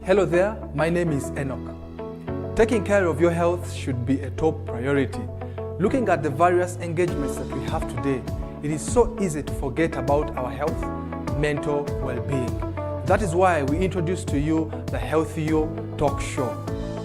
Hello there, my name is Enock. Taking care of your health should be a top priority. Looking at the various engagements that we have today, it is so easy to forget about our health, mental well-being. That is why we introduce to you the Healthy You Talk Show,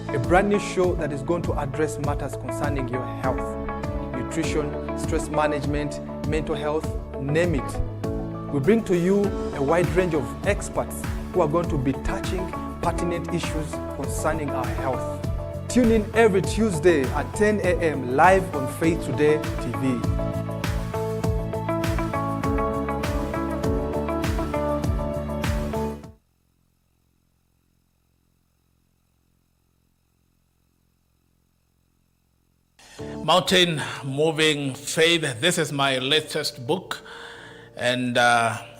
a brand new show that is going to address matters concerning your health, nutrition, stress management, mental health, name it. We bring to you a wide range of experts who are going to be touching pertinent issues concerning our health. Tune in every Tuesday at 10 a.m. live on Faith Today TV. Mountain Moving Faith. This is my latest book. And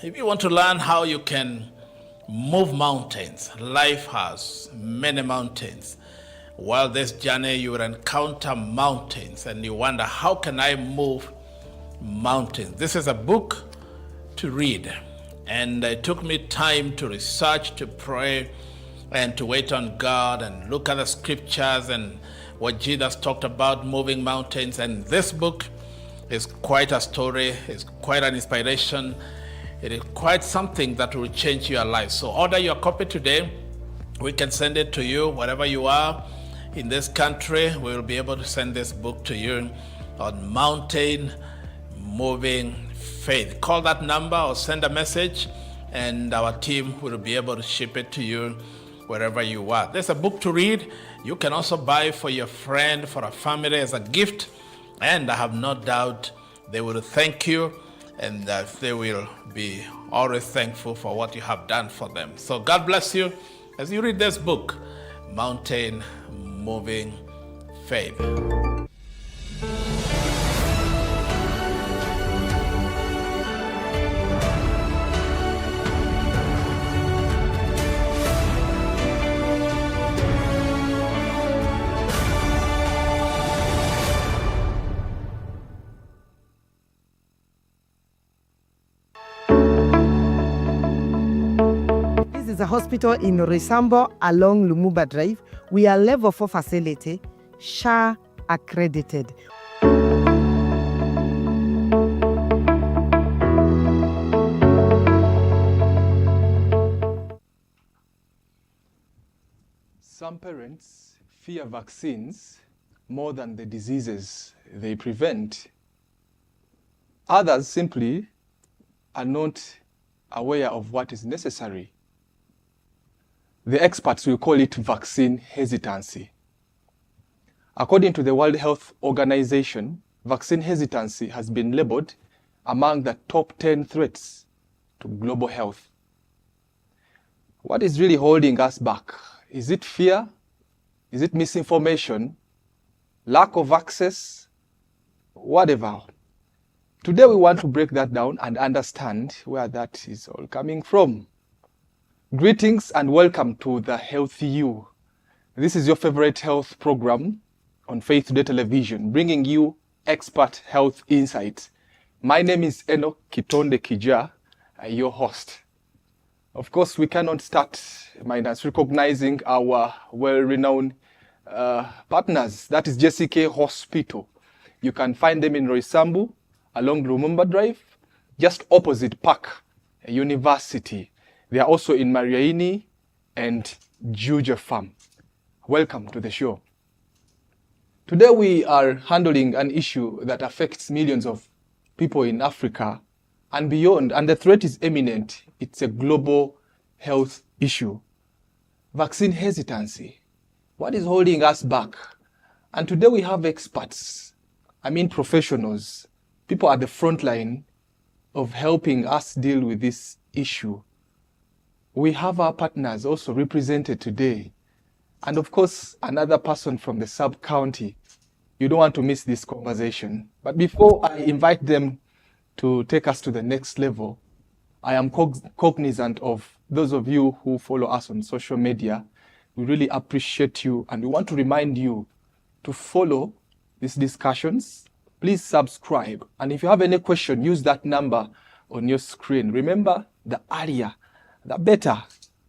if you want to learn how you can move mountains, life has many mountains. While this journey, you will encounter mountains and you wonder, how can I move mountains? This is a book to read. And it took me time to research, to pray, and to wait on God and look at the scriptures and what Jesus talked about moving mountains. And this book is quite a story, it's quite an inspiration. It is quite something that will change your life. So order your copy today. We can send it to you wherever you are in this country. We will be able to send this book to you on Mountain Moving Faith. Call that number or send a message and our team will be able to ship it to you wherever you are. There's a book to read. You can also buy for your friend, for a family as a gift. And I have no doubt they will thank you and they will be always thankful for what you have done for them. So God bless you as you read this book, Mountain Moving Faith. This is a hospital in Roysambo along Lumumba Drive. We are level 4 facility, SHA accredited. Some parents fear vaccines more than the diseases they prevent. Others simply are not aware of what is necessary. The experts will call it vaccine hesitancy. According to the World Health Organization, vaccine hesitancy has been labeled among the top 10 threats to global health. What is really holding us back? Is it fear? Is it misinformation? Lack of access? Whatever. Today we want to break that down and understand where that is all coming from. Greetings and welcome to the Healthy You. This is your favorite health program on Faith Today Television, bringing you expert health insights. My name is Enock Kitondekijja, your host. Of course, we cannot start minus recognizing our well-renowned partners. That is JCK Hospital. You can find them in Roysambu along Lumumba Drive, just opposite Park University. They are also in Mariaini and Juja Farm. Welcome to the show. Today we are handling an issue that affects millions of people in Africa and beyond, and the threat is imminent. It's a global health issue. Vaccine hesitancy. What is holding us back? And today we have experts, professionals, people at the front line of helping us deal with this issue. We have our partners also represented today. And of course, another person from the sub-county. You don't want to miss this conversation. But before I invite them to take us to the next level, I am cognizant of those of you who follow us on social media. We really appreciate you and we want to remind you to follow these discussions. Please subscribe. And if you have any question, use that number on your screen. Remember, the earlier, the better.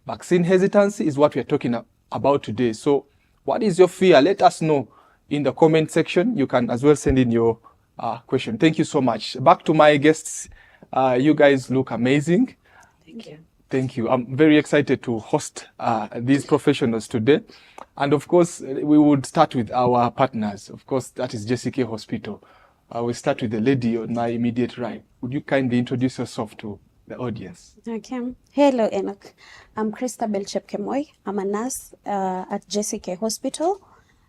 Vaccine hesitancy is what we are talking about today. So what is your fear? Let us know in the comment section. You can as well send in your question. Thank you so much. Back to my guests. You guys look amazing. Thank you. Thank you. I'm very excited to host these professionals today. And of course, we would start with our partners. Of course, that is Chepkemoi Hospital. We'll start with the lady on my immediate right. Would you kindly introduce yourself to the audience? Okay. Hello, Enock. I'm Christabel Chepkemoi. I'm a nurse at Chepkemoi Hospital.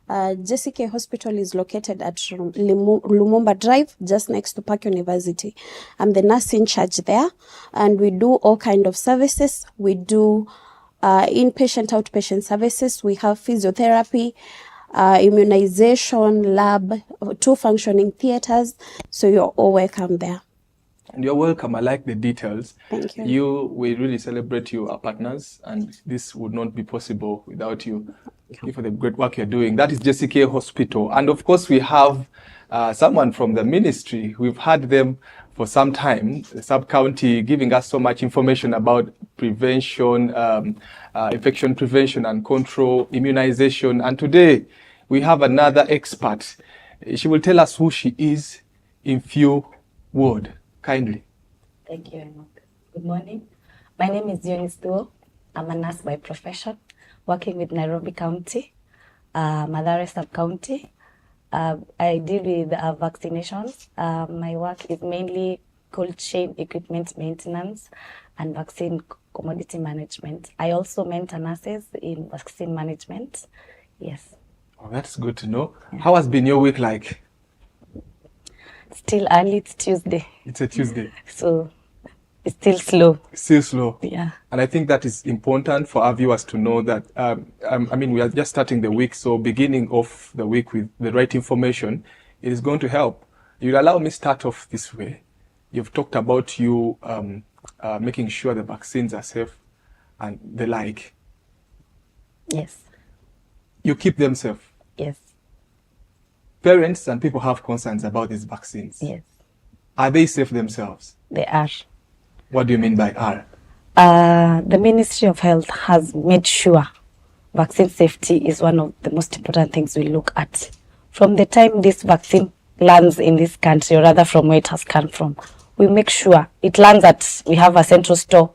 Chepkemoi Hospital is located at Lumumba Drive, just next to Park University. I'm the nurse in charge there, and we do all kind of services. We do inpatient, outpatient services. We have physiotherapy, immunization, lab, 2 functioning theaters. So you're all welcome there. And you're welcome. I like the details. Thank you. We really celebrate you, our partners, and this would not be possible without you. Thank you for the great work you're doing. That is Chepkemoi Hospital. And of course, we have someone from the ministry. We've had them for some time, the sub-county, giving us so much information about prevention, infection prevention and control, immunization. And today, we have another expert. She will tell us who she is in few words. Kindly. Thank you, Enock. Good morning. My name is Eunice. I'm a nurse by profession, working with Nairobi County, Mathare sub-county. I deal with vaccinations. My work is mainly cold chain equipment maintenance and vaccine commodity management. I also mentor nurses in vaccine management. Yes. Oh, that's good to know. Yeah. How has been your week like? Still early, it's Tuesday. It's a Tuesday. So it's still slow. Still slow. Yeah. And I think that is important for our viewers to know that, we are just starting the week, so beginning of the week with the right information, it is going to help. You'll allow me start off this way. You've talked about you making sure the vaccines are safe and the like. Yes. You keep them safe. Yes. Parents and people have concerns about these vaccines. Yes. Are they safe themselves? They are. What do you mean by are? The Ministry of Health has made sure vaccine safety is one of the most important things we look at. From the time this vaccine lands in this country, or rather from where it has come from, we make sure it lands at, we have a central store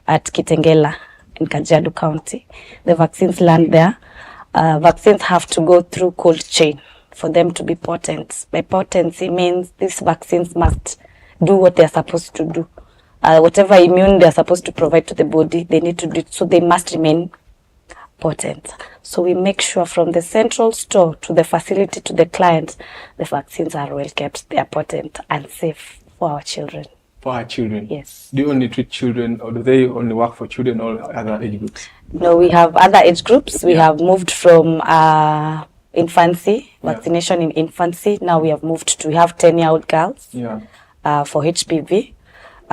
at Kitondekijja in Kajiado County. The vaccines land there. Vaccines have to go through cold chain for them to be potent. By potency means these vaccines must do what they're supposed to do. Whatever immune they're supposed to provide to the body, they need to do it, so they must remain potent. So we make sure from the central store to the facility to the client, the vaccines are well kept, they are potent and safe for our children. For our children? Yes. Do you only treat children, or do they only work for children or other age groups? No, we have other age groups. We have moved from infancy, vaccination in infancy. Now we have moved to, we have 10-year-old girls for HPV.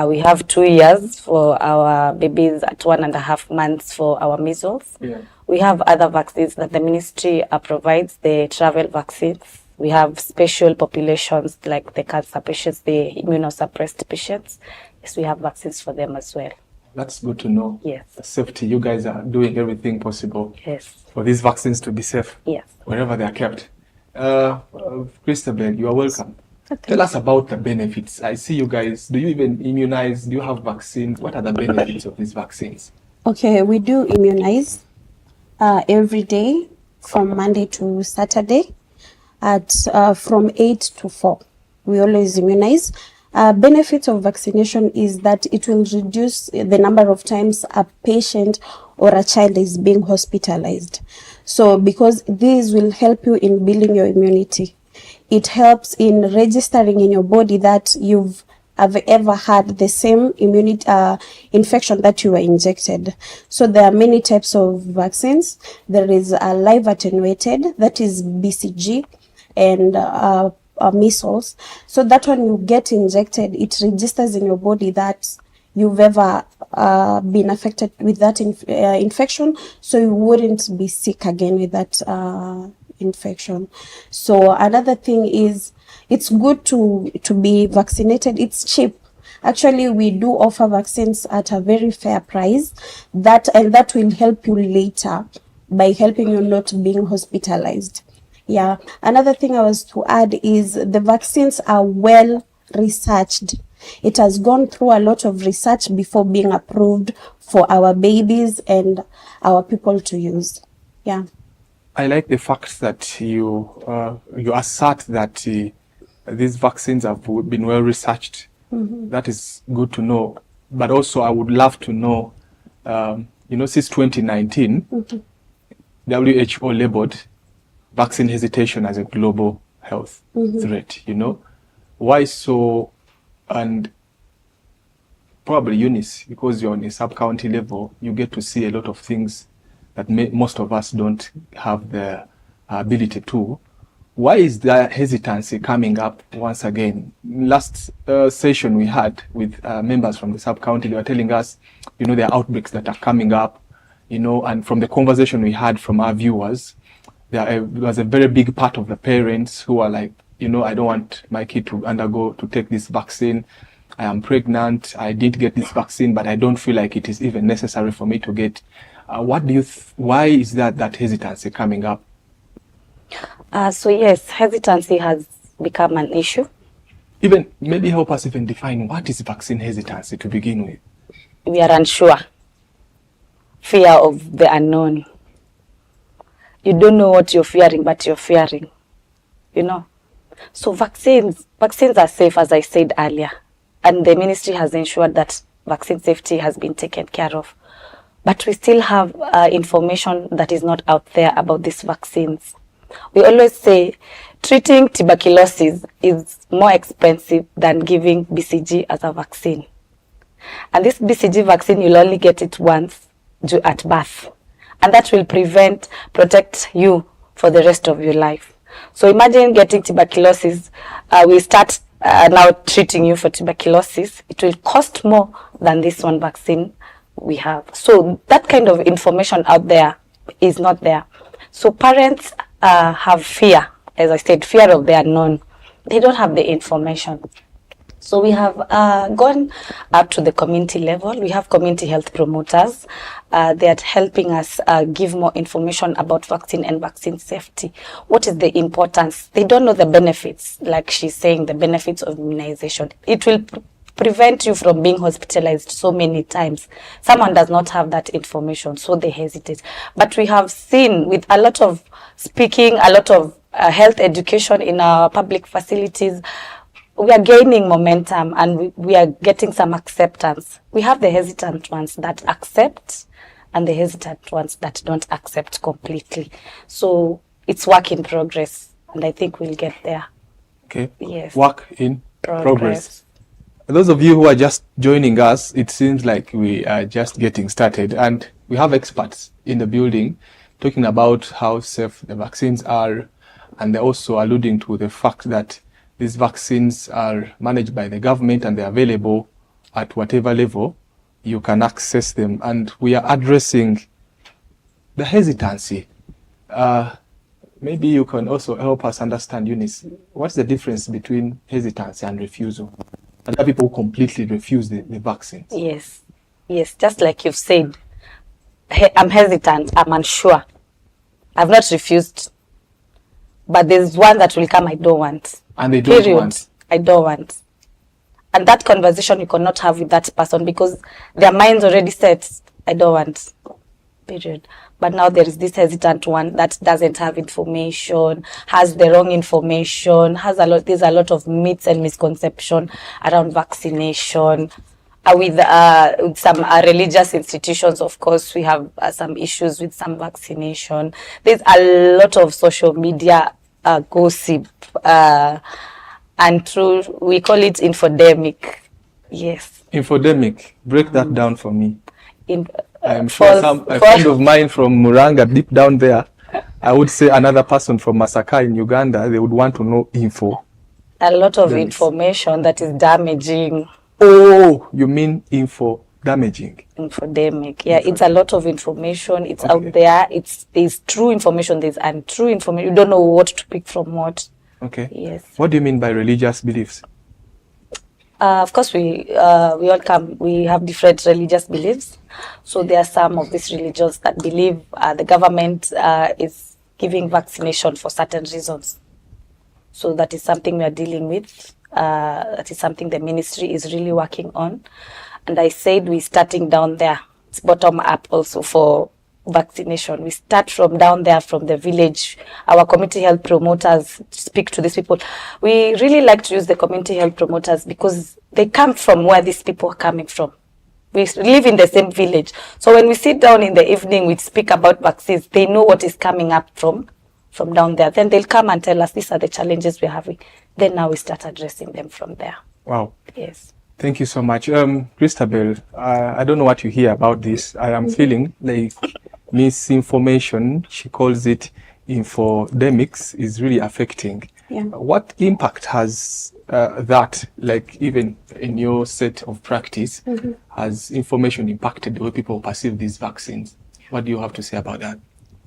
We have 2 years for our babies at 1.5 months for our measles. We have other vaccines that the ministry provides, the travel vaccines. We have special populations like the cancer patients, the immunosuppressed patients. Yes, we have vaccines for them as well. That's good to know. Yes. The safety, you guys are doing everything possible for these vaccines to be safe. Yes. Wherever they are kept. Christabel, you are welcome. Okay. Tell us about the benefits. I see you guys, do you even immunize? Do you have vaccines? What are the benefits of these vaccines? Okay, we do immunize every day from Monday to Saturday at from 8 to 4. We always immunize. Benefits of vaccination is that it will reduce the number of times a patient or a child is being hospitalized. So because this will help you in building your immunity. It helps in registering in your body that you've ever had the same immunity infection that you were injected. So there are many types of vaccines. There is a live attenuated, that is BCG, and measles. So that when you get injected, it registers in your body that you've ever been affected with that infection, so you wouldn't be sick again with that infection. So another thing is, it's good to be vaccinated. It's cheap. Actually, we do offer vaccines at a very fair price. That will help you later by helping you not being hospitalized. Yeah. Another thing I was to add is the vaccines are well researched. It has gone through a lot of research before being approved for our babies and our people to use. Yeah. I like the fact that you assert that these vaccines have been well researched. That is good to know. But also, I would love to know, since 2019, WHO labeled vaccine hesitation as a global health threat. Why so? And probably Eunice, because you're on a sub-county level, you get to see a lot of things that most of us don't have the ability to. Why is the hesitancy coming up once again? Last session we had with members from the sub-county, they were telling us, there are outbreaks that are coming up, and from the conversation we had from our viewers, there was a very big part of the parents who are like, I don't want my kid to take this vaccine. I am pregnant. I did get this vaccine, but I don't feel like it is even necessary for me to get. Why is that hesitancy coming up? So yes, hesitancy has become an issue. Even maybe help us even define what is vaccine hesitancy to begin with. We are unsure. Fear of the unknown. You don't know what you're fearing, but you're fearing. So vaccines are safe, as I said earlier. And the ministry has ensured that vaccine safety has been taken care of. But we still have information that is not out there about these vaccines. We always say treating tuberculosis is more expensive than giving BCG as a vaccine. And this BCG vaccine, you'll only get it once at birth. And that will protect you for the rest of your life. So imagine getting tuberculosis. We start now treating you for tuberculosis. It will cost more than this one vaccine we have. So that kind of information out there is not there. So parents have fear, as I said, fear of the unknown. They don't have the information. So we have gone up to the community level. We have community health promoters. They are helping us give more information about vaccine and vaccine safety. What is the importance? They don't know the benefits, like she's saying, the benefits of immunization. It will prevent you from being hospitalized so many times. Someone does not have that information, so they hesitate. But we have seen with a lot of speaking, a lot of health education in our public facilities, we are gaining momentum and we are getting some acceptance. We have the hesitant ones that accept and the hesitant ones that don't accept completely. So it's work in progress, and I think we'll get there. Okay. Yes. Work in progress. Those of you who are just joining us, it seems like we are just getting started, and we have experts in the building talking about how safe the vaccines are, and they're also alluding to the fact that these vaccines are managed by the government and they're available at whatever level you can access them. And we are addressing the hesitancy. Maybe you can also help us understand, Eunice, what's the difference between hesitancy and refusal? And there are people who completely refuse the vaccines. Yes, just like you've said, I'm hesitant, I'm unsure. I've not refused, but there's one that will come I don't want. And they don't want. I don't want. And that conversation you cannot have with that person because their mind's already set. I don't want. Period. But now there is this hesitant one that doesn't have information, has the wrong information, there's a lot of myths and misconception around vaccination. With some religious institutions, of course, we have some issues with some vaccination. There's a lot of social media gossip, and true, we call it infodemic. Yes. Infodemic. Break that down for me. I'm sure a friend of mine from Muranga, deep down there, I would say another person from Masaka in Uganda, they would want to know info. A lot of information that is damaging. Oh, you mean info damaging? Infodemic. Yeah, it's a lot of information. It's out there. There's true information. There's untrue information. You don't know what to pick from what. Okay. Yes. What do you mean by religious beliefs? Of course, we all come. We have different religious beliefs. So there are some of these religions that believe the government is giving vaccination for certain reasons. So that is something we are dealing with. That is something the ministry is really working on. And I said we're starting down there. It's bottom up also for vaccination. We start from down there, from the village. Our community health promoters speak to these people. We really like to use the community health promoters because they come from where these people are coming from. We live in the same village. So when we sit down in the evening, we speak about vaccines. They know what is coming up from down there. Then they'll come and tell us, these are the challenges we're having. Then now we start addressing them from there. Wow. Yes. Thank you so much. Christabel, I don't know what you hear about this. I am feeling like misinformation, she calls it infodemics, is really affecting. Yeah. What impact has that, like even in your set of practice, has information impacted the way people perceive these vaccines? What do you have to say about that?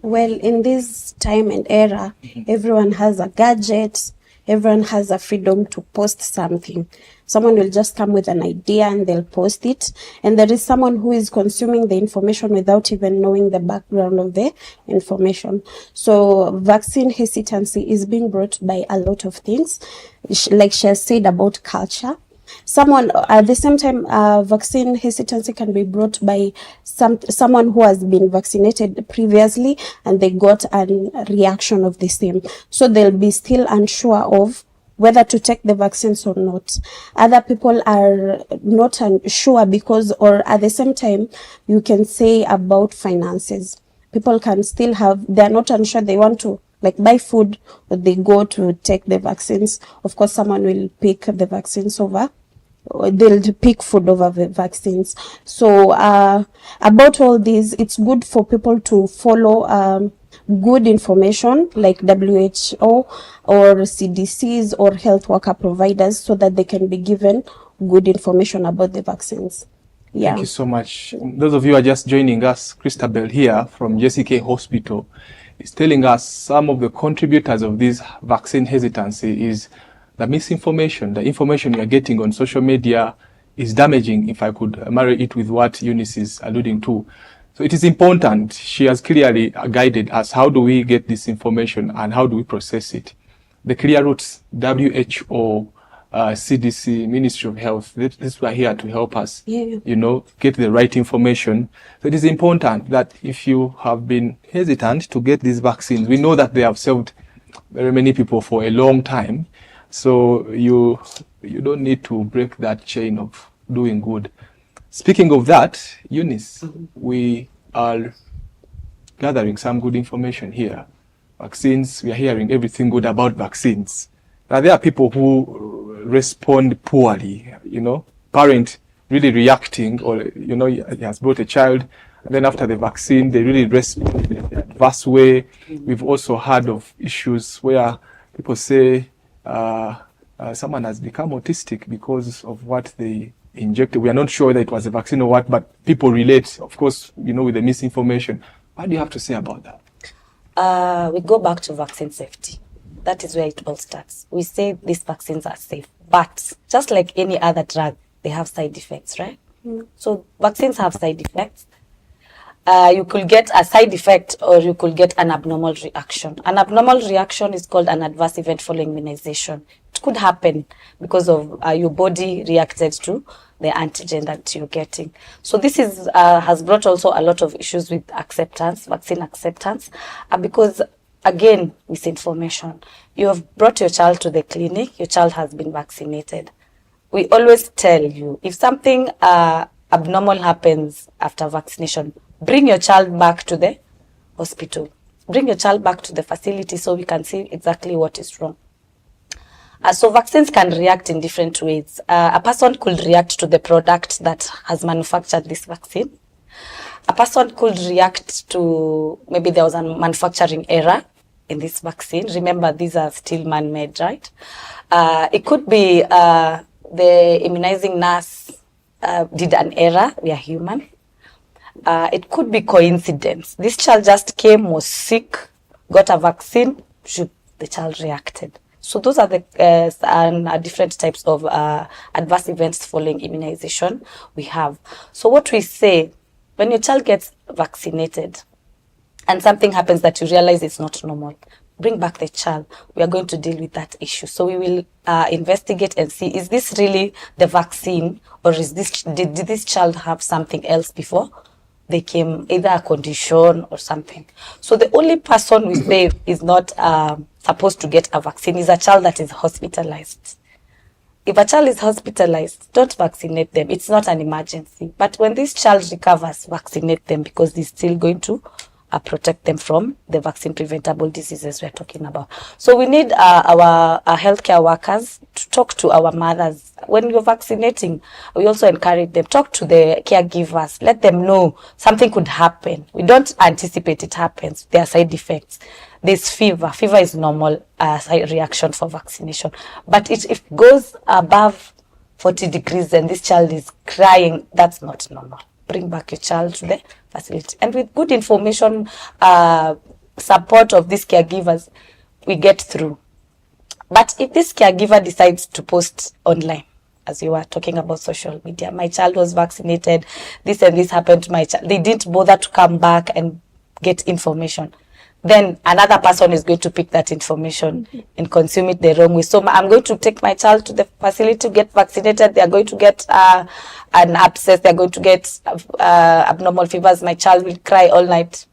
Well, in this time and era, everyone has a gadget, everyone has a freedom to post something. Someone will just come with an idea and they'll post it. And there is someone who is consuming the information without even knowing the background of the information. So vaccine hesitancy is being brought by a lot of things, like she has said about culture. Someone at the same time, vaccine hesitancy can be brought by someone who has been vaccinated previously and they got a reaction of the same, so they'll be still unsure of whether to take the vaccines or not. Other people are not sure because, or at the same time, you can say about finances. People can still have, they're not unsure, they want to like buy food, or they go to take the vaccines. Of course, someone will pick the vaccines over, they'll pick food over the vaccines. So about all this, it's good for people to follow good information like WHO or CDCs or health worker providers, so that they can be given good information about the vaccines. Yeah. Thank you so much. Those of you who are just joining us, Christabel here from JCK Hospital is telling us some of the contributors of this vaccine hesitancy is the misinformation. The information you are getting on social media is damaging, if I could marry it with what Eunice is alluding to. So it is important. She has clearly guided us. How do we get this information and how do we process it? The clear routes, WHO, CDC, Ministry of Health, this were here to help us, you know, get the right information. So it is important that if you have been hesitant to get these vaccines, we know that they have served very many people for a long time. So you don't need to break that chain of doing good. Speaking of that, Eunice, we are gathering some good information here. Vaccines, we are hearing everything good about vaccines. Now, there are people who respond poorly, you know, parent really reacting, or, you know, he has brought a child, and then after the vaccine, they really respond in an adverse way. We've also heard of issues where people say someone has become autistic because of what they injected. We are not sure whether it was a vaccine or what, but people relate, of course, you know, with the misinformation. What do you have to say about that? We go back to vaccine safety. That is where it all starts. We say these vaccines are safe, but just like any other drug, they have side effects, right? So vaccines have side effects. You could get a side effect or you could get an abnormal reaction. An abnormal reaction is called an adverse event following immunization. It could happen because of your body reacted to the antigen that you're getting. So this is has brought also a lot of issues with acceptance, vaccine acceptance, because again, misinformation. You have brought your child to the clinic, your child has been vaccinated. We always tell you, if something abnormal happens after vaccination, bring your child back to the hospital. Bring your child back to the facility so we can see exactly what is wrong. So vaccines can react in different ways. A person could react to the product that has manufactured this vaccine. A person could react to, maybe there was a manufacturing error in this vaccine. Remember, these are still man-made, right? It could be the immunizing nurse did an error. We are human. It could be coincidence. This child just came, was sick, got a vaccine, the child reacted. So those are the different types of adverse events following immunization we have. So what we say, when your child gets vaccinated and something happens that you realize is not normal, bring back the child. We are going to deal with that issue. So we will investigate and see, is this really the vaccine, or is this did this child have something else before they came, either a condition or something. So the only person we say is not supposed to get a vaccine is a child that is hospitalized. If a child is hospitalized, don't vaccinate them. It's not an emergency. But when this child recovers, vaccinate them, because it's still going to protect them from the vaccine preventable diseases we're talking about. So we need our healthcare workers to talk to our mothers. When you're vaccinating, we also encourage them, talk to the caregivers, let them know something could happen. We don't anticipate it happens. There are side effects. There's fever. Fever is normal side reaction for vaccination. But if it goes above 40 degrees and this child is crying, that's not normal. Bring back your child to the facility. And with good information, support of these caregivers, we get through. But if this caregiver decides to post online, as you were talking about social media, my child was vaccinated, this and this happened to my child, they didn't bother to come back and get information, then another person is going to pick that information and consume it the wrong way. So I'm going to take my child to the facility to get vaccinated. They are going to get an abscess. They are going to get abnormal fevers. My child will cry all night.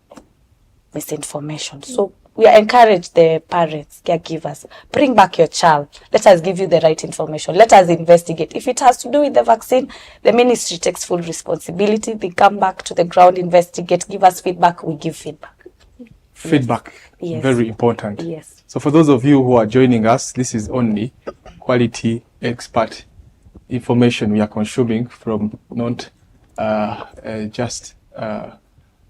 Misinformation. So we encourage the parents, caregivers, bring back your child. Let us give you the right information. Let us investigate. If it has to do with the vaccine, the ministry takes full responsibility. They come back to the ground, investigate, give us feedback. We give feedback. Feedback, yes. Very important. Yes. So for those of you who are joining us, this is only quality expert information we are consuming from not just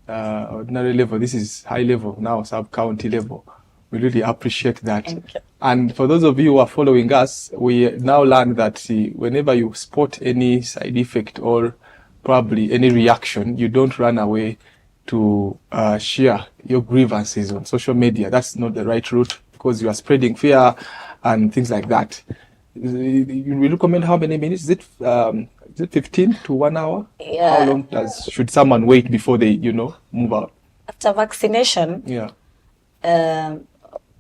ordinary level. This is high level now, sub-county level. We really appreciate that. Thank you. And for those of you who are following us, we now learn that whenever you spot any side effect or probably any reaction, you don't run away to share your grievances on social media. That's not the right route, because you are spreading fear and things like that. You recommend how many minutes? Is it 15 to 1 hour? Yeah. How long should someone wait before they, move out? After vaccination, Yeah.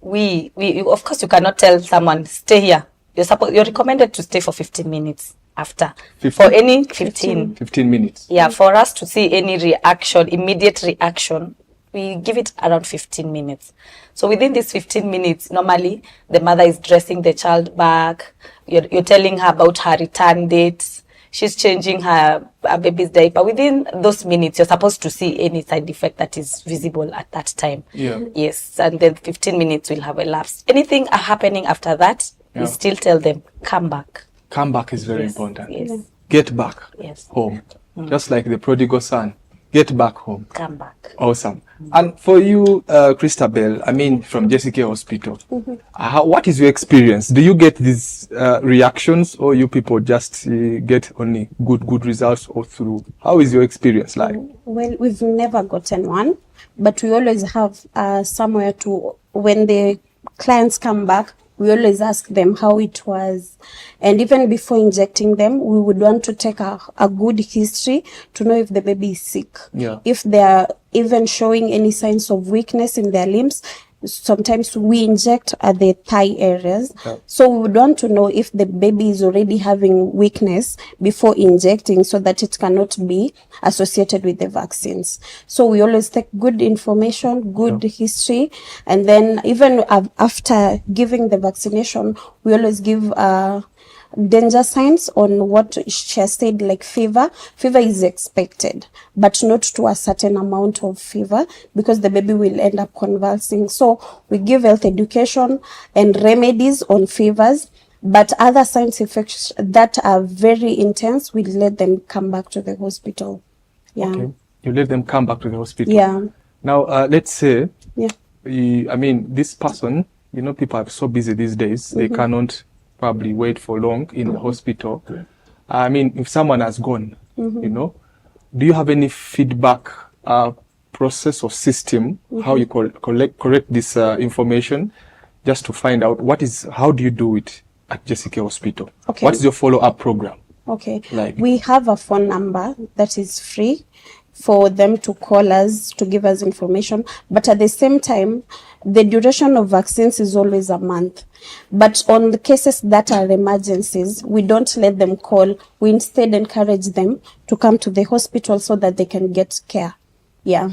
we of course you cannot tell someone stay here. You're recommended to stay for 15 minutes after. 15? For any 15 minutes. Yeah, for us to see any reaction, immediate reaction, we give it around 15 minutes. So within these 15 minutes, normally the mother is dressing the child back. You're telling her about her return date. She's changing her baby's diaper. Within those minutes, you're supposed to see any side effect that is visible at that time. Yeah. Yes, and then 15 minutes will have elapsed. Anything happening after that, we still tell them, come back. Come back is very Yes, important. yes. Get back Yes. home. Just like the prodigal son. Get back home. Come back. Awesome. And for you, Christabel, from Jessica Hospital, what is your experience? Do you get these reactions, or you people just get only good results all through? How is your experience like? Well, we've never gotten one, but we always have somewhere to, when the clients come back, we always ask them how it was. And even before injecting them, we would want to take a good history to know if the baby is sick. Yeah. If they are even showing any signs of weakness in their limbs. Sometimes we inject at the thigh areas. Yeah. So we would want to know if the baby is already having weakness before injecting, so that it cannot be associated with the vaccines. So we always take good information, good history, and then even after giving the vaccination, we always give danger signs on what she has said, like fever. Fever is expected, but not to a certain amount of fever, because the baby will end up convulsing. So we give health education and remedies on fevers, but other signs effects that are very intense, we let them come back to the hospital. Yeah. Okay. You let them come back to the hospital. Yeah. Now, let's say, Yeah. this person, people are so busy these days, they cannot probably wait for long in the hospital. If someone has gone, do you have any feedback process or system, how you correct this information? just to find out how do you do it at Jessica Hospital? Okay. What is your follow-up program? Okay. Like? We have a phone number that is free for them to call us to give us information. But at the same time, the duration of vaccines is always a month. But on the cases that are emergencies, we don't let them call. We instead encourage them to come to the hospital so that they can get care. Yeah.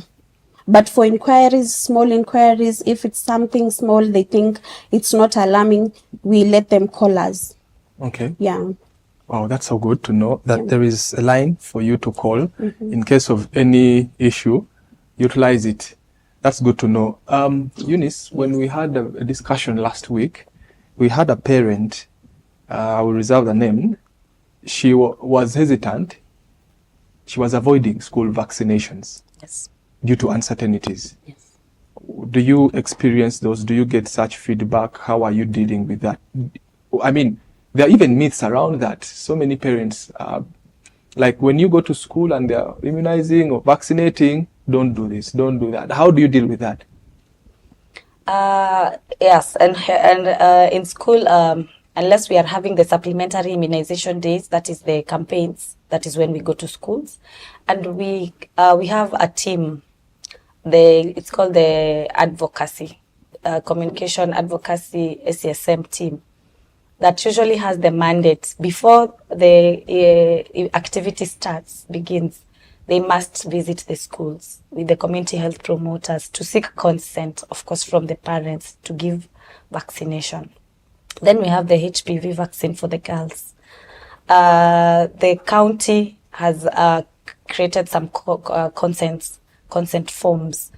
But for inquiries, small inquiries, if it's something small, they think it's not alarming, we let them call us. Okay. Yeah. Wow, that's so good to know that there is a line for you to call in case of any issue. Utilize it. That's good to know. Eunice, when we had a discussion last week, we had a parent, I will reserve the name, she was hesitant. She was avoiding school vaccinations. Yes. Due to uncertainties. Yes. Do you experience those? Do you get such feedback? How are you dealing with that? I mean, there are even myths around that. So many parents, like when you go to school and they're immunizing or vaccinating, don't do this, don't do that. How do you deal with that? Yes, and in school, unless we are having the supplementary immunization days, that is the campaigns, that is when we go to schools, and we have a team. It's called the advocacy, communication advocacy SCSM team, that usually has the mandate before the activity begins. They must visit the schools with the community health promoters to seek consent, of course, from the parents to give vaccination. Then we have the HPV vaccine for the girls. The county has created some consent forms.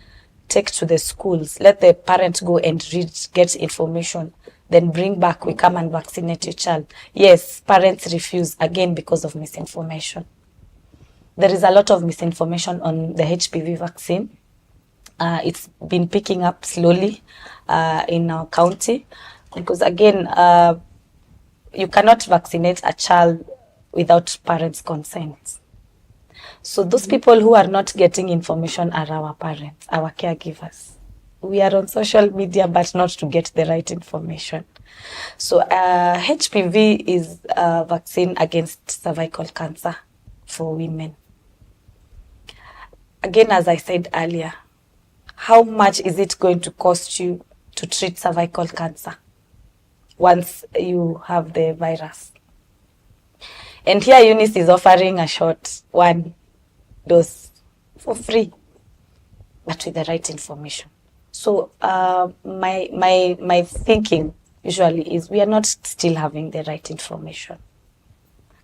Take to the schools. Let the parents go and read, get information, then bring back. We come and vaccinate your child. Yes, parents refuse again because of misinformation. There is a lot of misinformation on the HPV vaccine. It's been picking up slowly in our county because, again, you cannot vaccinate a child without parents' consent. So those people who are not getting information are our parents, our caregivers. We are on social media, but not to get the right information. So HPV is a vaccine against cervical cancer for women. Again, as I said earlier, how much is it going to cost you to treat cervical cancer once you have the virus? And here Eunice is offering a shot, 1 dose for free, but with the right information. So my thinking usually is we are not still having the right information.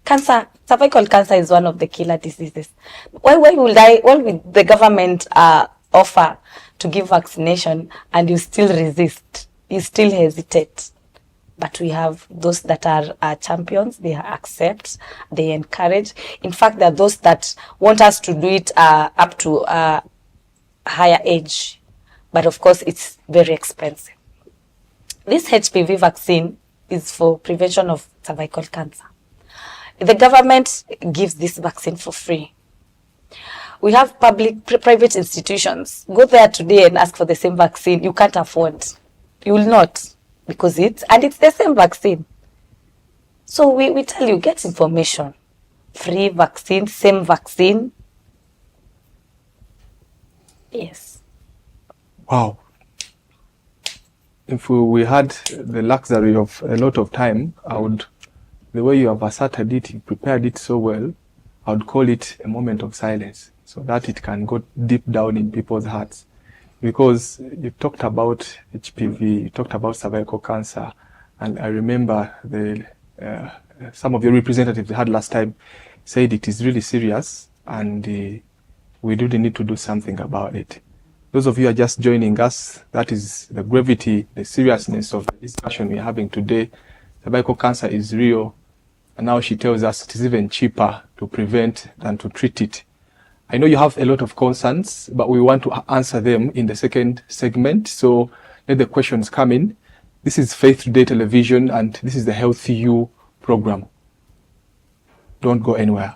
Cervical cancer is one of the killer diseases. Why will the government offer to give vaccination and you still resist? You still hesitate. But we have those that are champions, they accept, they encourage. In fact, there are those that want us to do it up to a higher age. But of course, it's very expensive. This HPV vaccine is for prevention of cervical cancer. The government gives this vaccine for free. We have private institutions. Go there today and ask for the same vaccine. You can't afford. You will not, because it's the same vaccine. So we tell you, get information. Free vaccine, same vaccine. Yes. Wow. If we had the luxury of a lot of time, the way you have asserted it, you prepared it so well, I would call it a moment of silence so that it can go deep down in people's hearts. Because you talked about HPV, you talked about cervical cancer, and I remember some of your representatives they had last time said it is really serious and we really need to do something about it. Those of you who are just joining us, that is the gravity, the seriousness of the discussion we're having today. Cervical cancer is real, and now she tells us it is even cheaper to prevent than to treat it. I know you have a lot of concerns, but we want to answer them in the second segment. So let the questions come in. This is Faith Today Television, and this is the Healthy You program. Don't go anywhere.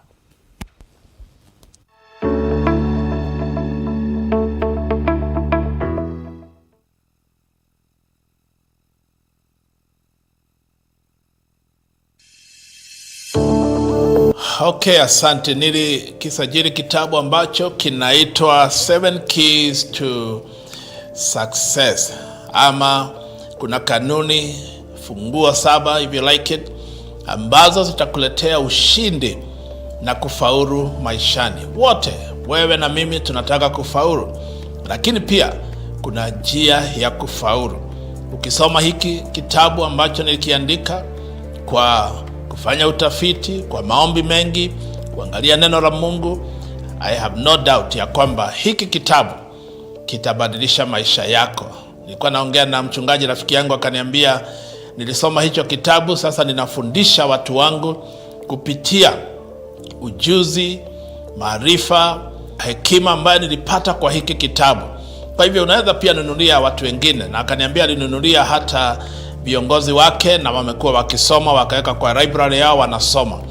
Okay, asante. Nilikisajili kitabu ambacho kinaitwa 7 Keys to Success, ama kuna kanuni funguo 7 if you like it, ambazo zitakuletea ushindi na kufaulu maishani. Wote, wewe na mimi, tunataka kufaulu, lakini pia kuna njia ya kufaulu. Ukisoma hiki kitabu ambacho nilikiandika kwa kufanya utafiti, kwa maombi mengi, kuangalia neno la Mungu, I have no doubt ya kwamba hiki kitabu kitabadilisha maisha yako. Nilikuwa naongea na mchungaji rafiki yangu akaniambia, nilisoma hicho kitabu, sasa ninafundisha watu wangu kupitia ujuzi, maarifa, hekima ambayo nilipata kwa hiki kitabu. Kwa hivyo unaweza pia nunulia watu wengine, na akaniambia alinunulia hata viongozi wake, na wamekuwa wakisoma, wakaweka kwa library yao wanasoma.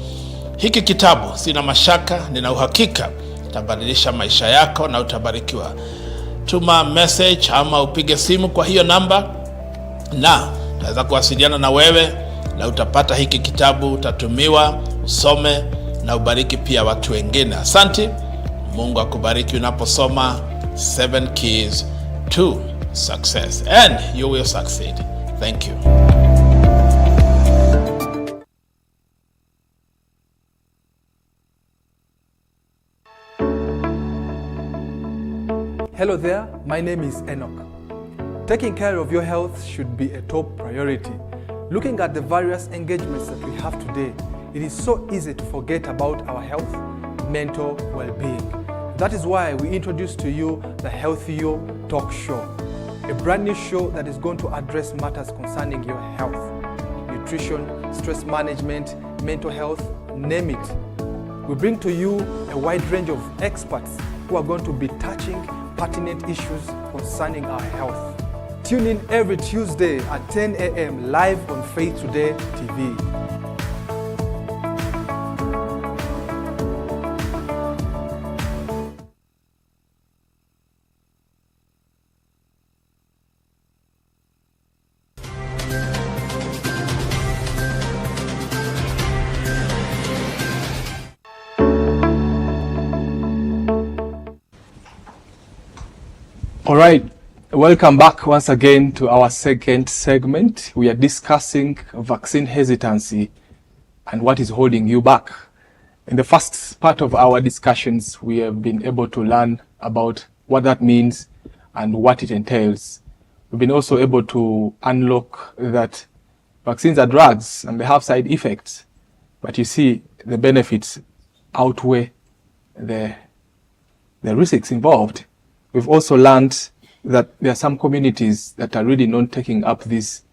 Hiki kitabu sina mashaka, nina uhakika itabadilisha maisha yako na utabarikiwa. Tuma message ama upige simu kwa hiyo namba, na naweza kuwasiliana na wewe na utapata hiki kitabu, utatumiwa, usome na ubariki pia watu wengine. Asante. Mungu akubariki unaposoma 7 Keys to Success, and you will succeed. Thank you. Hello there, my name is Enoch. Taking care of your health should be a top priority. Looking at the various engagements that we have today, it is so easy to forget about our health, mental well-being. That is why we introduce to you the Healthy You Talk Show, a brand new show that is going to address matters concerning your health, nutrition, stress management, mental health, name it. We bring to you a wide range of experts who are going to be touching pertinent issues concerning our health. Tune in every Tuesday at 10 a.m. live on Faith Today TV. All right, welcome back once again to our second segment. We are discussing vaccine hesitancy and what is holding you back. In the first part of our discussions, we have been able to learn about what that means and what it entails. We've been also able to unlock that vaccines are drugs and they have side effects, but you see the benefits outweigh the risks involved. We've also learned that there are some communities that are really not taking up this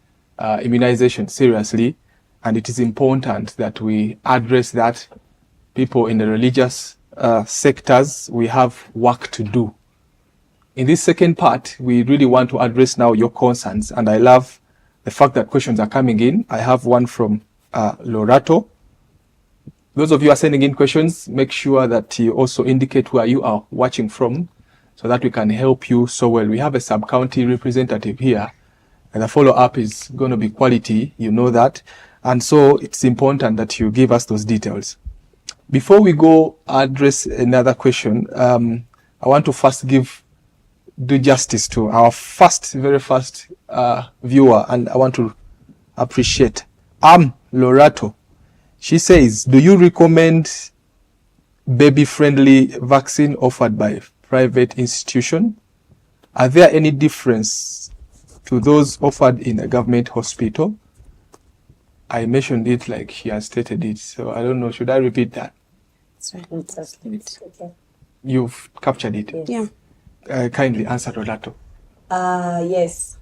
immunization seriously, and it is important that we address that. People in the religious sectors, we have work to do. In this second part, we really want to address now your concerns, and I love the fact that questions are coming in. I have one from Lorato. Those of you who are sending in questions, make sure that you also indicate where you are watching from, so that we can help you so well. We have a sub-county representative here, and the follow-up is going to be quality, you know that. And so it's important that you give us those details. Before we go address another question, I want to first do justice to our very first viewer, and I want to appreciate Lorato. She says, do you recommend baby-friendly vaccine offered by private institution? Are there any difference to those offered in a government hospital? I mentioned it like he has stated it, so I don't know. Should I repeat that? Sorry, You've captured it? Yeah. Kindly answer, Rodato. Yes.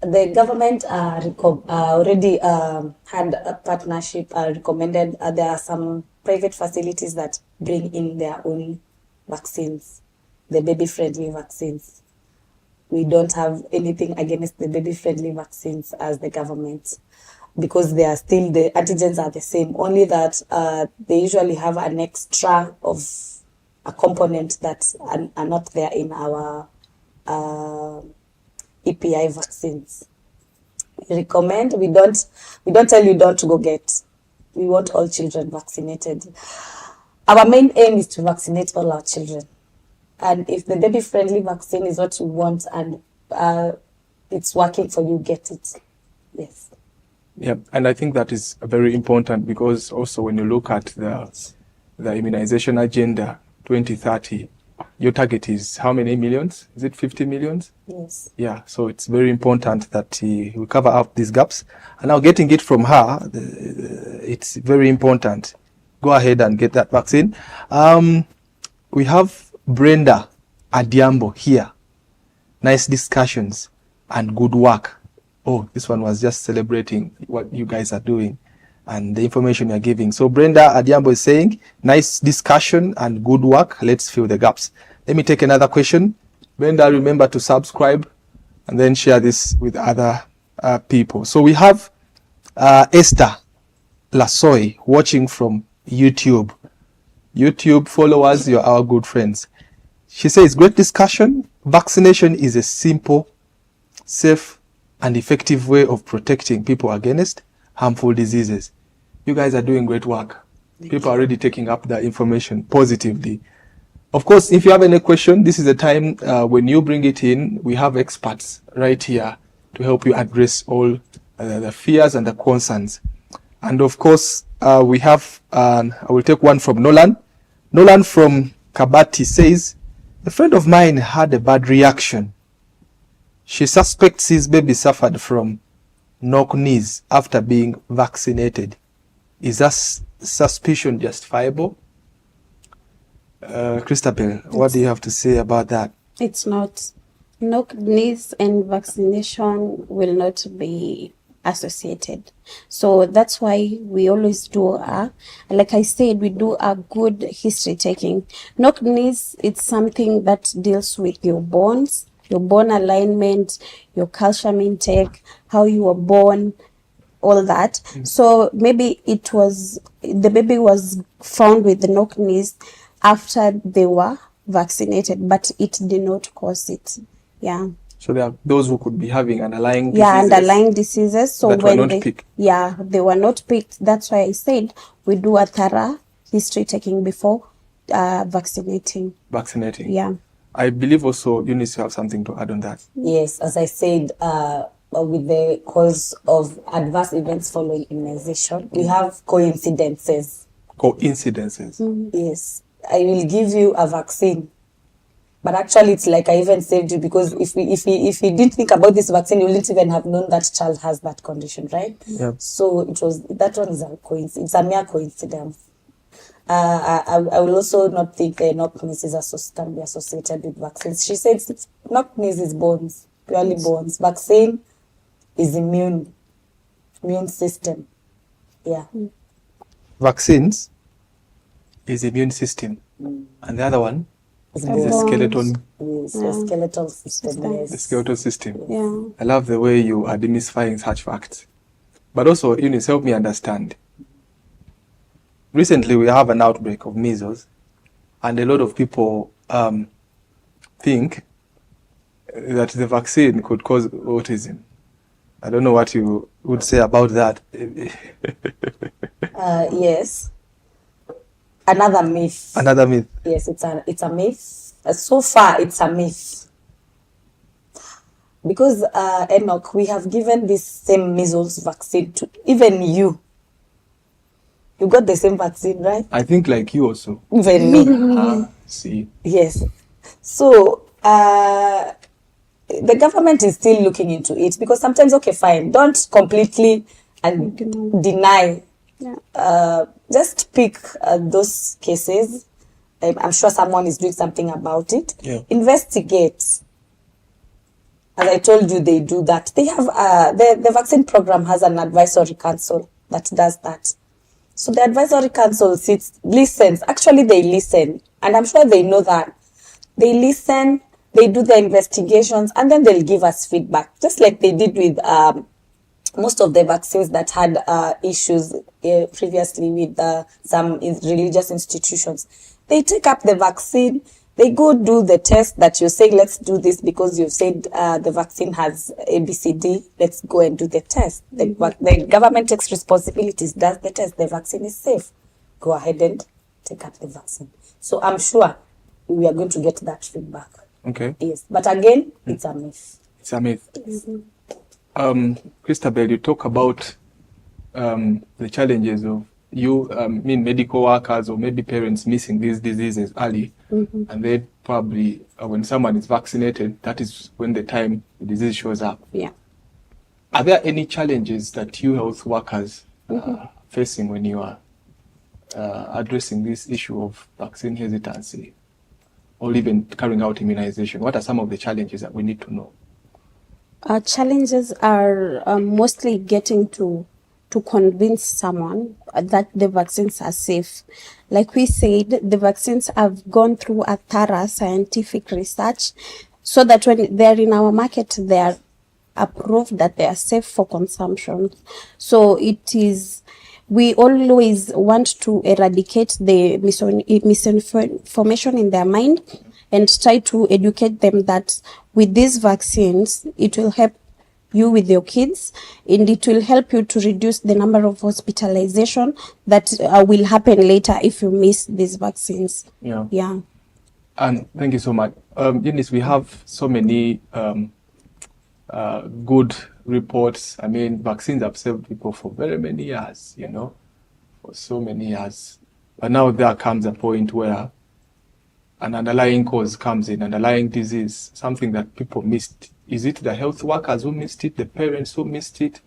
The government already had a partnership, recommended. There are some private facilities that bring in their own vaccines, the baby-friendly vaccines. We don't have anything against the baby-friendly vaccines as the government, because they are still, the antigens are the same, only that they usually have an extra of a component that are not there in our EPI vaccines. We recommend, we don't tell you don't go get we want all children vaccinated. Our main aim is to vaccinate all our children. And if the baby-friendly vaccine is what you want and it's working for you, get it. Yes. Yeah, and I think that is very important because also when you look at the immunization agenda 2030, your target is how many millions? Is it 50 millions? Yes. Yeah, so it's very important that we cover up these gaps. And now getting it from her, it's very important. Go ahead and get that vaccine. We have Brenda Adiambo here. Nice discussions and good work. Oh, this one was just celebrating what you guys are doing and the information you're giving. So Brenda Adiambo is saying, nice discussion and good work. Let's fill the gaps. Let me take another question. Brenda, remember to subscribe and then share this with other people. So we have Esther Lasoy watching from YouTube. YouTube followers, you're our good friends. She says, great discussion. Vaccination is a simple, safe, and effective way of protecting people against harmful diseases. You guys are doing great work. People are already taking up the information positively. Of course, if you have any question, this is the time when you bring it in. We have experts right here to help you address all the fears and the concerns. And of course, we have, I will take one from Nolan. Nolan from Kabati says, a friend of mine had a bad reaction. She suspects his baby suffered from knock knees after being vaccinated. Is that suspicion justifiable? Christabel, what do you have to say about that? It's not. Knock knees and vaccination will not be associated. So that's why we always do like I said, we do a good history taking. Knock knees, it's something that deals with your bones, your bone alignment, your calcium intake, how you were born, all that. So maybe the baby was found with the knock knees after they were vaccinated, but it did not cause it. Yeah. So there are those who could be having underlying diseases. Yeah, underlying diseases. So that when were not picked. Yeah, they were not picked. That's why I said we do a thorough history taking before vaccinating. Yeah. I believe also Eunice, you have something to add on that. Yes, as I said, with the cause of adverse events following immunization, we have coincidences. Yes. I will give you a vaccine, but actually it's like I even saved you, because if we didn't think about this vaccine, you wouldn't even have known that child has that condition, right? Yeah. So that one is a coincidence. It's a mere coincidence. I will also not think knock knees can be associated with vaccines. She said knock knees is bones, purely bones. Vaccine is immune system. Yeah. Vaccines is immune system, and the other one is the skeleton. Yes, the skeletal system. Yes. The skeletal system. Yeah. I love the way you are demystifying such facts. But also, Eunice, help me understand. Recently, we have an outbreak of measles, and a lot of people think that the vaccine could cause autism. I don't know what you would say about that. Yes. Another myth. Yes, it's a myth. So far, it's a myth. Because, Enoch, we have given this same measles vaccine to even you. You got the same vaccine, right? I think like you also. Even me. See. Yes. So, the government is still looking into it, because sometimes, okay, fine, don't completely deny. Yeah. Just pick those cases. I'm sure someone is doing something about it. Yeah. Investigate. As I told you, they do that. They have the vaccine program has an advisory council that does that. So the advisory council listens. Actually, they listen, and I'm sure they know that. They listen, they do the investigations, and then they'll give us feedback, just like they did with most of the vaccines that had issues previously with some religious institutions. They take up the vaccine, They go do the test that you say, let's do this because you said the vaccine has ABCD. Let's go and do the test. The government takes responsibilities, does the test. The vaccine is safe. Go ahead and take up the vaccine. So I'm sure we are going to get that feedback. Okay. Yes. But again, it's a myth. It's a myth. Christabel, you talk about the challenges of medical workers or maybe parents missing these diseases early, and then probably when someone is vaccinated, that is when the time the disease shows up. Yeah. Are there any challenges that you health workers are facing when you are addressing this issue of vaccine hesitancy or even carrying out immunization? What are some of the challenges that we need to know? Challenges are mostly getting to convince someone that the vaccines are safe. Like we said, the vaccines have gone through a thorough scientific research so that when they're in our market, they are approved that they are safe for consumption. So we always want to eradicate the misinformation in their mind and try to educate them that with these vaccines, it will help you with your kids, and it will help you to reduce the number of hospitalization that will happen later if you miss these vaccines. Yeah. And thank you so much. Eunice, we have so many good reports. I mean, vaccines have saved people for very many years, for so many years. But now there comes a point where an underlying cause comes in, underlying disease, something that people missed. Is it the health workers who missed it, the parents who missed it?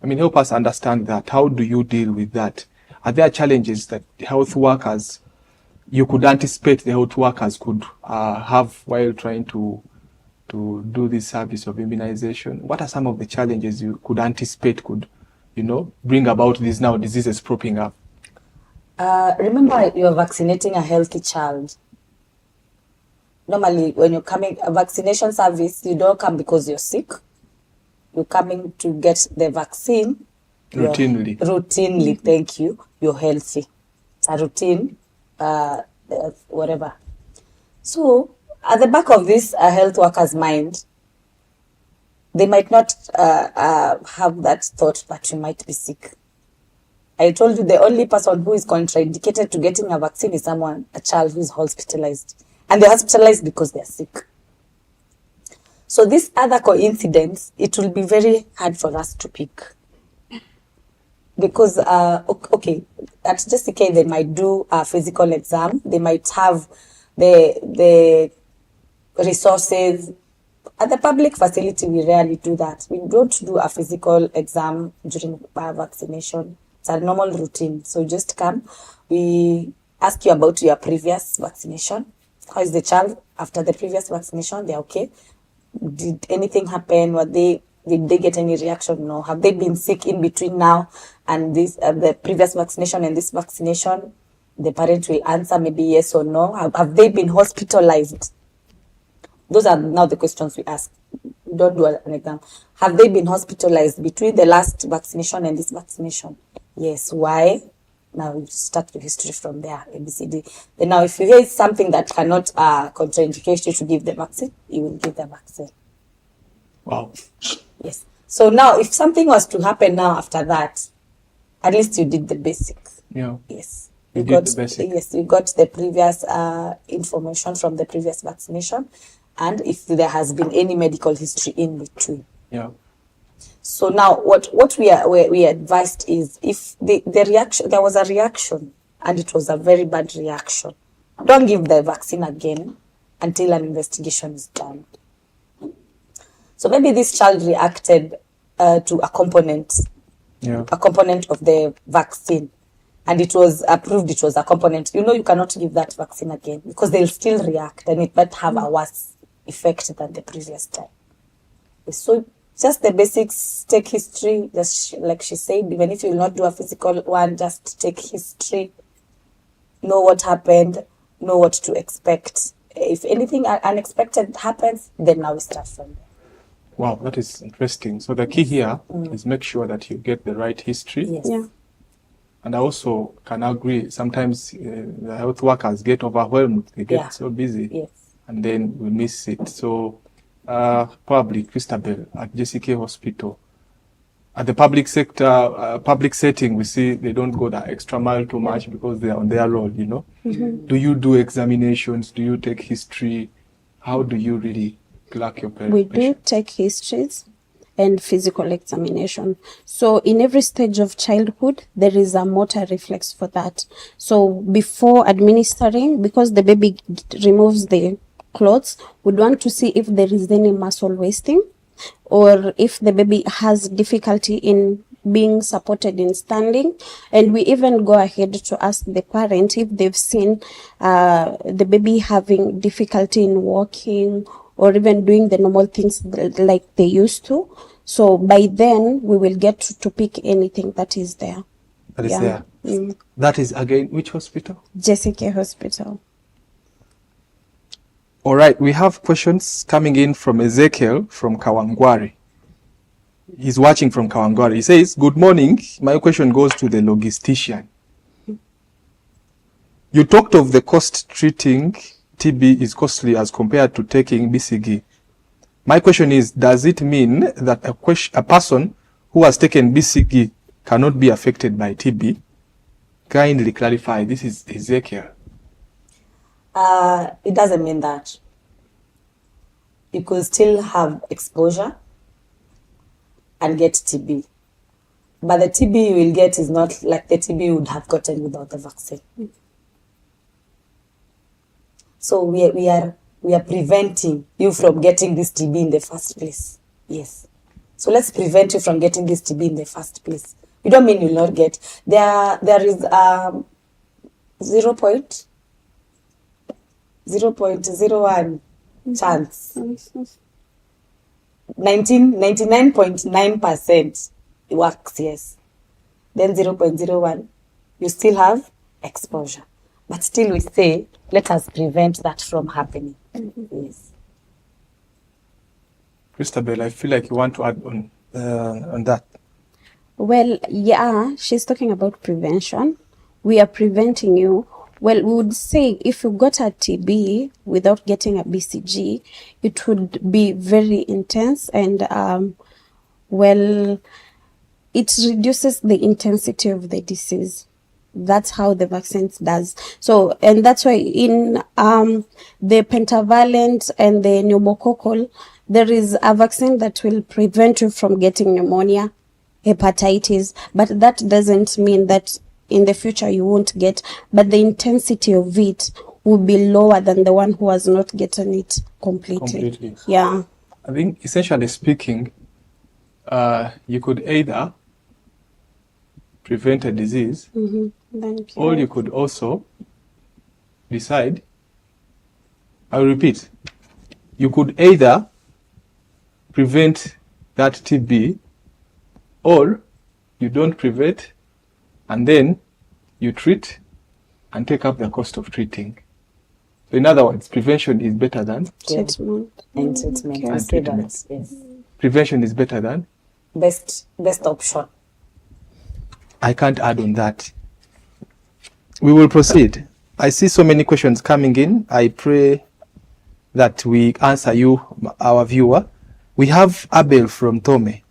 I mean, help us understand that. How do you deal with that? Are there challenges that health workers, you could anticipate the health workers could have while trying to do this service of immunization? What are some of the challenges you could anticipate could, bring about these now diseases propping up? Remember, you're vaccinating a healthy child. Normally, when you're coming a vaccination service, you don't come because you're sick. You're coming to get the vaccine. Routinely, thank you. You're healthy. It's a routine, whatever. So, at the back of this health worker's mind, they might not have that thought that you might be sick. I told you the only person who is contraindicated to getting a vaccine is a child who is hospitalized. And they're hospitalized because they're sick. So this other coincidence, it will be very hard for us to pick. Because, at JCK, they might do a physical exam. They might have the resources. At the public facility, we rarely do that. We don't do a physical exam during vaccination. It's a normal routine. So just come. We ask you about your previous vaccination. How is the child after the previous vaccination? They're okay. Did anything happen? Did they get any reaction? No. Have they been sick in between now and this the previous vaccination and this vaccination? The parent will answer maybe yes or no. Have they been hospitalized? Those are now the questions we ask. We don't do an exam. Have they been hospitalized between the last vaccination and this vaccination? Yes. Why? Now you start the history from there, ABCD. Then now if you hear something that cannot contraindicate you to give the vaccine, you will give the vaccine. Wow. Yes. So now if something was to happen now after that, at least you did the basics. Yeah. Yes. You did the basics. Yes, you got the previous information from the previous vaccination, and if there has been any medical history in between. Yeah. So now, what we advised is, if the reaction, there was a reaction and it was a very bad reaction, don't give the vaccine again until an investigation is done. So maybe this child reacted to a component of the vaccine, and it was approved. It was a component. You cannot give that vaccine again because they'll still react, and it might have a worse effect than the previous time. So just the basics, take history, just like she said, even if you will not do a physical one, just take history, know what happened, know what to expect. If anything unexpected happens, then now we start from there. Wow, that is interesting. So the key here is make sure that you get the right history. Yes. Yeah. And I also can agree, sometimes the health workers get overwhelmed. They get so busy. Yes. And then we miss it. So probably Christabel at JCK Hospital. At the public sector, public setting, we see they don't go that extra mile too much because they are on their role, you know. Do you do examinations? Do you take history? How do you really clerk your patient? We do take histories and physical examination. So in every stage of childhood, there is a motor reflex for that. So before administering, because the baby removes the clothes, we'd want to see if there is any muscle wasting, or if the baby has difficulty in being supported in standing. And we even go ahead to ask the parent if they've seen the baby having difficulty in walking or even doing the normal things like they used to. So by then we will get to pick anything that is there. That is there. That is again which hospital? JCK Hospital. All right, we have questions coming in from Ezekiel from Kawangware. He's watching from Kawangware. He says, good morning. My question goes to the logistician. You talked of the cost treating TB is costly as compared to taking BCG. My question is, does it mean that a person who has taken BCG cannot be affected by TB? Kindly clarify. This is Ezekiel. It doesn't mean that. You could still have exposure and get TB. But the TB you will get is not like the TB you would have gotten without the vaccine. So we are preventing you from getting this TB in the first place. Yes. So let's prevent you from getting this TB in the first place. You don't mean you'll not get. There is 0.01 chance. 99.9% works, yes. Then 0.01, you still have exposure. But still we say, let us prevent that from happening. Yes. Christabel, I feel like you want to add on that. Well, yeah, she's talking about prevention. We are preventing you. Well, we would say if you got a TB without getting a BCG, it would be very intense and, well, it reduces the intensity of the disease. That's how the vaccines does. So, and that's why in the pentavalent and the pneumococcal, there is a vaccine that will prevent you from getting pneumonia, hepatitis, but that doesn't mean that in the future you won't get, but the intensity of it will be lower than the one who has not gotten it completely. Yeah. I think essentially speaking, you could either prevent a disease, or you could also decide, I'll repeat, you could either prevent that TB, or you don't prevent, and then you treat and take up the cost of treating. So in other words, prevention is better than Treatment. And treatment. And treatment. Yes. Prevention is better than Best option. I can't add on that. We will proceed. I see so many questions coming in. I pray that we answer you, our viewer. We have Abel from Tome.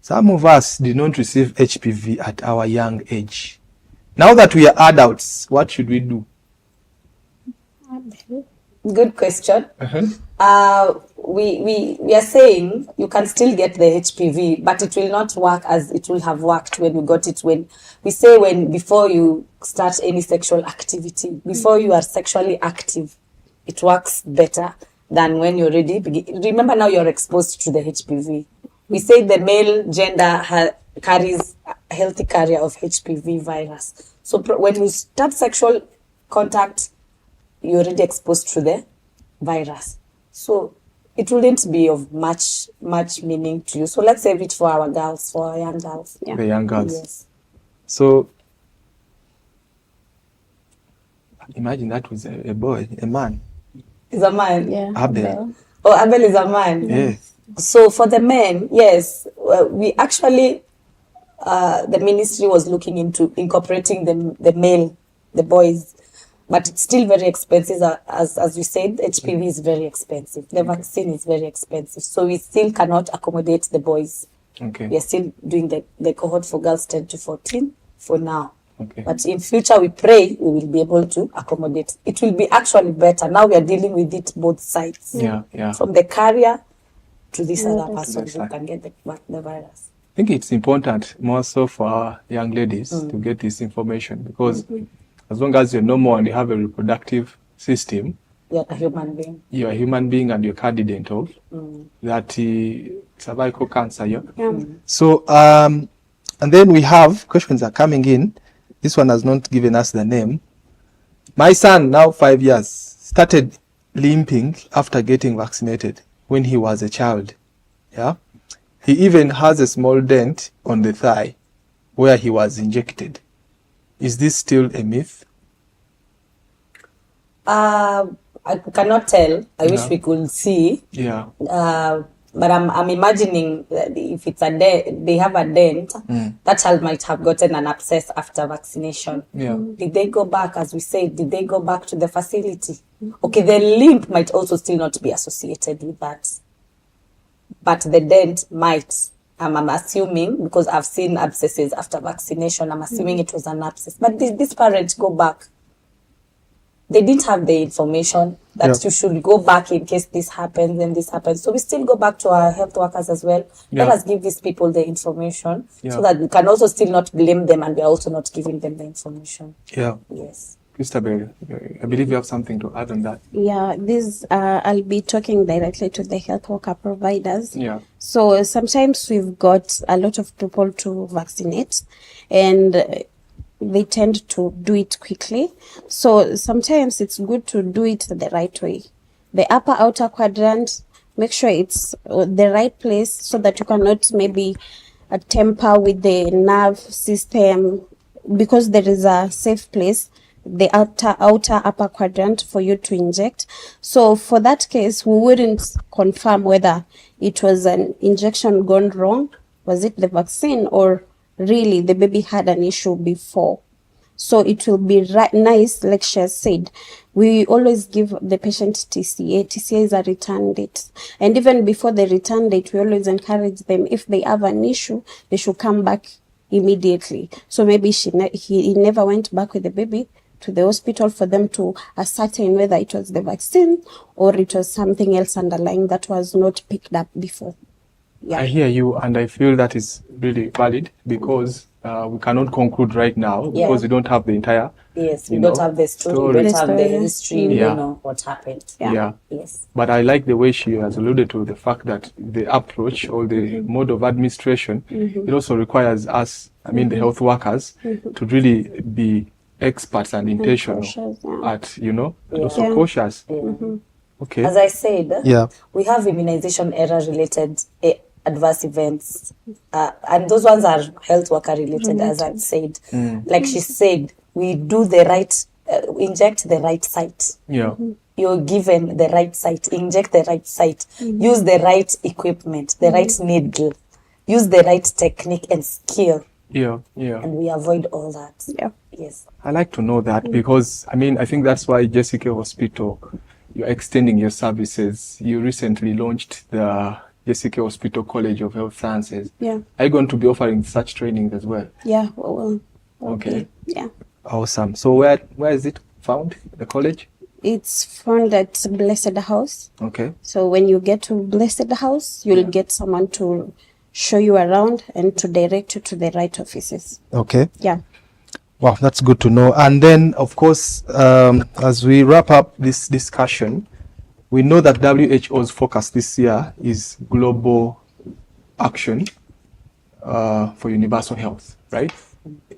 Some of us did not receive HPV at our young age. Now that we are adults, what should we do? Good question. We are saying you can still get the HPV, but it will not work as it will have worked when you got it. When we say before you start any sexual activity, before you are sexually active, it works better than when you're ready. Remember, now you're exposed to the HPV. We say the male gender carries a healthy carrier of HPV virus. So when you start sexual contact, you're already exposed to the virus. So it wouldn't be of much meaning to you. So let's save it for our girls, for our young girls. Yeah. The young girls. Yes. So imagine that was a boy, a man. He's a man. Yeah. Abel. Oh, Abel is a man. Yes. So for the men, yes, we actually the ministry was looking into incorporating the boys, but it's still very expensive. As you said, HPV is very expensive. The vaccine is very expensive, so we still cannot accommodate the boys. Okay. We are still doing the cohort for girls 10 to 14 for now. Okay. But in future, we pray we will be able to accommodate. It will be actually better. Now we are dealing with it both sides. Yeah. From the carrier to this other person Yes, who can get the virus. I think it's important more so for our young ladies to get this information, because as long as you're normal and you have a reproductive system, You're a human being. you're a human being and you're candidate of that cervical cancer. Yeah. So, and then we have questions are coming in. This one has not given us the name. My son, now 5 years, started limping after getting vaccinated when he was a child. Yeah. He even has a small dent on the thigh where he was injected. Is this still a myth? I cannot tell. I wish we could see. Yeah. But I'm imagining that if it's they have a dent, that child might have gotten an abscess after vaccination. Yeah. Did they go back, as we said, did they go back to the facility? Okay, the limp might also still not be associated with that. But the dent might. I'm assuming, because I've seen abscesses after vaccination, I'm assuming it was an abscess. But these parents go back. They didn't have the information that you should go back in case this happens and this happens. So we still go back to our health workers as well. Let us give these people the information so that we can also still not blame them, and we're also not giving them the information. Yeah. Yes. Christabel, I believe you have something to add on that. Yeah, this I'll be talking directly to the health worker providers. Yeah. So sometimes we've got a lot of people to vaccinate, and they tend to do it quickly. So sometimes it's good to do it the right way. The upper outer quadrant, make sure it's the right place so that you cannot maybe tamper with the nerve system, because there is a safe place, the outer upper quadrant, for you to inject. So for that case, we wouldn't confirm whether it was an injection gone wrong, was it the vaccine, or really the baby had an issue before. So it will be nice, like she has said, we always give the patient TCA. TCA is a return date. And even before the return date, we always encourage them, if they have an issue, they should come back immediately. So maybe he never went back with the baby to the hospital for them to ascertain whether it was the vaccine or it was something else underlying that was not picked up before. Yeah. I hear you, and I feel that is really valid, because we cannot conclude right now because we don't have the entire. Yes, we don't have the story, we don't have the history, we don't know what happened. Yeah. Yes. But I like the way she has alluded to the fact that the approach or the mode of administration, it also requires us, the health workers, to really be experts and intentional at, also cautious. Okay. As I said, we have immunization error-related adverse events, and those ones are health worker related, as I've said. Like she said, we do the right, inject the right site. Yeah. You're given the right site, inject the right site, use the right equipment, the right needle, use the right technique and skill. Yeah. And we avoid all that. Yeah. Yes. I like to know that, because I think that's why Jessica Hospital, you're extending your services. You recently launched the Jessica Hospital College of Health Sciences. Yeah. Are you going to be offering such training as well? Yeah. Well, okay. Yeah. Awesome. So where is it found, the college? It's found at Blessed House. Okay. So when you get to Blessed House, you'll get someone to show you around and to direct you to the right offices. Okay. Yeah. Wow, that's good to know. And then, of course, as we wrap up this discussion, we know that WHO's focus this year is global action for universal health, right?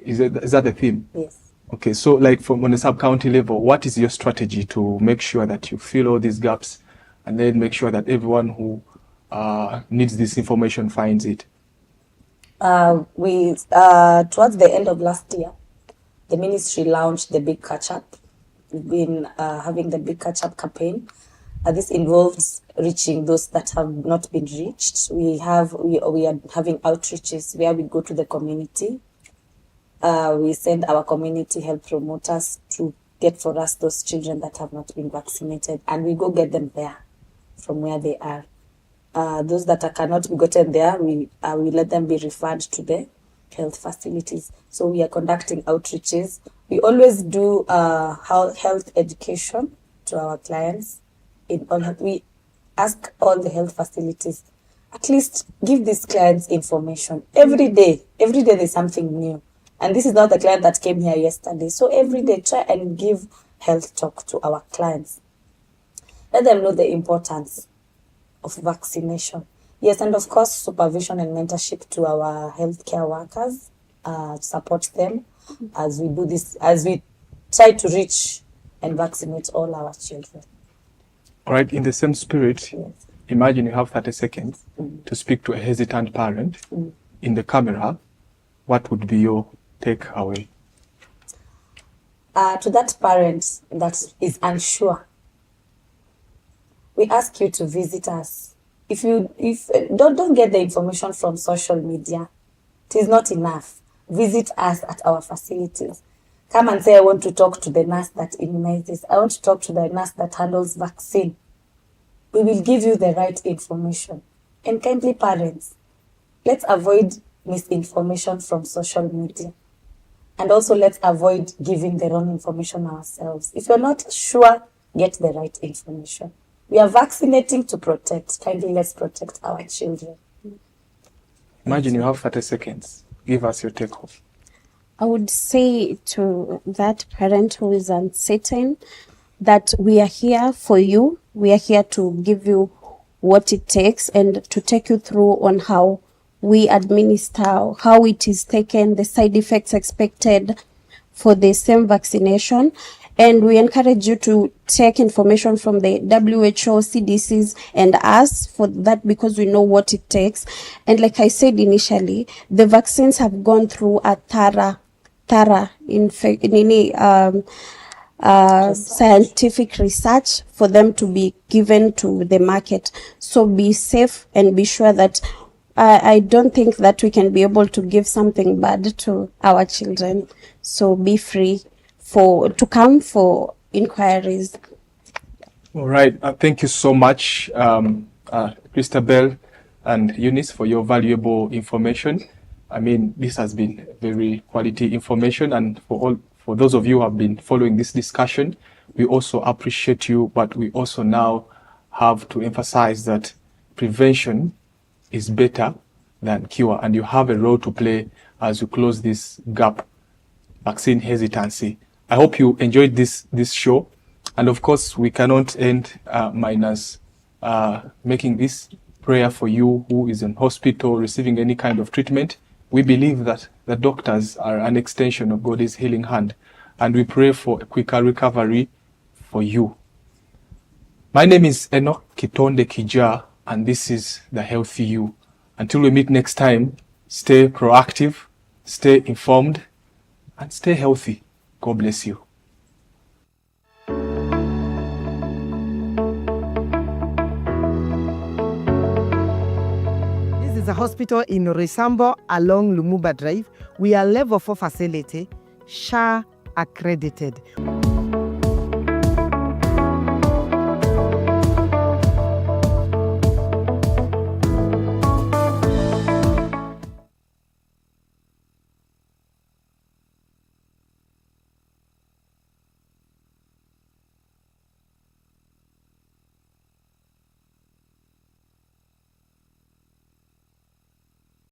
Is that the theme? Yes. Okay, so like from on a sub-county level, what is your strategy to make sure that you fill all these gaps and then make sure that everyone who needs this information finds it? We towards the end of last year, the ministry launched the Big Catch Up. We've been having the Big Catch Up campaign. This involves reaching those that have not been reached. We are having outreaches where we go to the community. We send our community health promoters to get for us those children that have not been vaccinated, and we go get them there from where they are. Those that cannot be gotten there, we let them be referred to the health facilities. So we are conducting outreaches. We always do health education to our clients. We ask all the health facilities, at least give these clients information. Every day there's something new. And this is not the client that came here yesterday. So every day try and give health talk to our clients. Let them know the importance of vaccination. Yes, and of course, supervision and mentorship to our healthcare workers, support them as we do this, as we try to reach and vaccinate all our children. All right, in the same spirit, Yes. imagine you have 30 seconds to speak to a hesitant parent in the camera. What would be your takeaway? To that parent that is unsure, we ask you to visit us. If don't get the information from social media, it is not enough. Visit us at our facilities. Come and say, I want to talk to the nurse that immunizes. I want to talk to the nurse that handles vaccine. We will give you the right information. And kindly parents, let's avoid misinformation from social media. And also let's avoid giving the wrong information ourselves. If you're not sure, get the right information. We are vaccinating to protect. Kindly let's protect our children. Imagine you have 30 seconds. Give us your take home. I would say to that parent who is uncertain that we are here for you. We are here to give you what it takes and to take you through on how we administer, how it is taken, the side effects expected for the same vaccination. And we encourage you to take information from the WHO, CDCs, and us for that, because we know what it takes. And like I said initially, the vaccines have gone through a thorough scientific research for them to be given to the market. So be safe and be sure that I don't think that we can be able to give something bad to our children. So be free to come for inquiries. All right. Thank you so much, Christabel and Eunice, for your valuable information. I mean, this has been very quality information, and for those of you who have been following this discussion, we also appreciate you, but we also now have to emphasize that prevention is better than cure, and you have a role to play as you close this gap, vaccine hesitancy. I hope you enjoyed this show, and of course, we cannot end minus making this prayer for you who is in hospital receiving any kind of treatment. We believe that the doctors are an extension of God's healing hand, and we pray for a quicker recovery for you. My name is Enock Kitondekijja, and this is The Healthy You. Until we meet next time, stay proactive, stay informed, and stay healthy. God bless you. This is a hospital in Roysambo along Lumumba Drive. We are level 4 facility, SHA accredited.